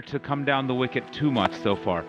to come down the wicket too much so far.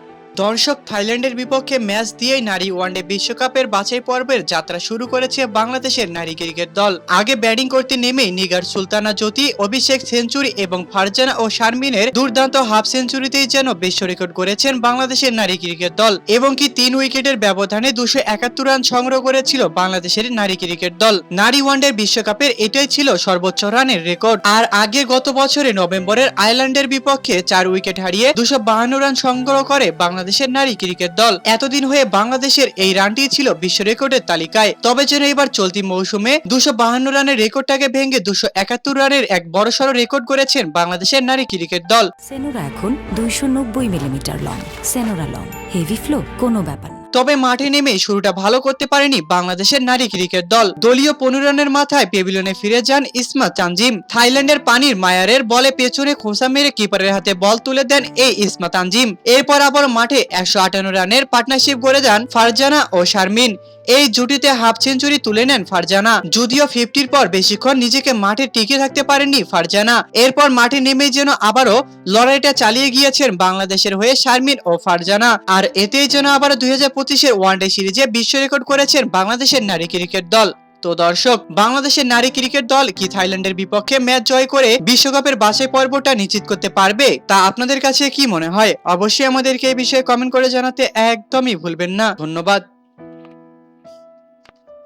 দর্শক, থাইল্যান্ডের বিপক্ষে ম্যাচ দিয়েই নারী ওয়ানডে বিশ্বকাপের বাছাই পর্বের যাত্রা শুরু করেছে বাংলাদেশের নারী ক্রিকেট দল। আগে ব্যাটিং করতে নেমেই নিগার সুলতানা জ্যোতি, অভিষেক সেঞ্চুরি এবং ফারজানা ও শারমিনের দুর্দান্ত হাফ সেঞ্চুরিতেই যেন বিশ্ব রেকর্ড করেছেন বাংলাদেশের নারী ক্রিকেট দল এবং কি 3 উইকেটের ব্যবধানে 271 রান সংগ্রহ করেছিল বাংলাদেশের নারী ক্রিকেট দল। নারী ওয়ানডে বিশ্বকাপের এটাই ছিল সর্বোচ্চ রানের রেকর্ড। আর আগে গত বছরে নভেম্বরের আয়ারল্যান্ডের বিপক্ষে 4 উইকেট হারিয়ে 252 রান সংগ্রহ করে বাংলাদেশের নারী ক্রিকেট দল। এতদিন হয়ে বাংলাদেশের এই রানটি ছিল বিশ্ব রেকর্ডের তালিকায়। তবে যেন এবার চলতি মৌসুমে 252 রানের রেকর্ডটাকে ভেঙে 271 রানের এক বড়সড় রেকর্ড করেছেন বাংলাদেশের নারী ক্রিকেট দল। সেনোরা এখন 290 millimetre long. Senora long, heavy flow, কোনো ব্যাপার না। তবে মাঠে নেমে শুরুটা ভালো করতে পারেনি বাংলাদেশের নারী ক্রিকেট দল। দলীয় 15 রানের মাথায় পেভিলিয়নে ফিরে যান ইসমা তানজিম। থাইল্যান্ডের পানির মায়ারের বলে পেছনে খোঁচা মেরে কিপারের হাতে বল তুলে দেন এই ইসমা তানজিম। এরপর আবার মাঠে 158 রানের পার্টনারশিপ গড়ে যান ফারজানা ও শারমিন। এই জুটিতে হাফ সেঞ্চুরি তুলে নেন ফারজানা। যদিও 50-র পর বেশিক্ষণ নিজেকে মাঠে টিকে থাকতে পারেননি ফারজানা। এরপর মাঠে নেমেই যেন আবারও লড়াইটা চালিয়ে গিয়েছেন বাংলাদেশের হয়ে শারমিন ও ফারজানা। আর এতেই যেন আবারও 2025-এর ওয়ানডে সিরিজে বিশ্ব রেকর্ড করেছেন বাংলাদেশের নারী ক্রিকেট দল। তো দর্শক, বাংলাদেশের নারী ক্রিকেট দল কি থাইল্যান্ডের বিপক্ষে ম্যাচ জয় করে বিশ্বকাপের বাছাই পর্বটা নিশ্চিত করতে পারবে? তা আপনাদের কাছে কি মনে হয়? অবশ্যই আমাদেরকে এই বিষয়ে কমেন্ট করে জানাতে একদমই ভুলবেন না। ধন্যবাদ।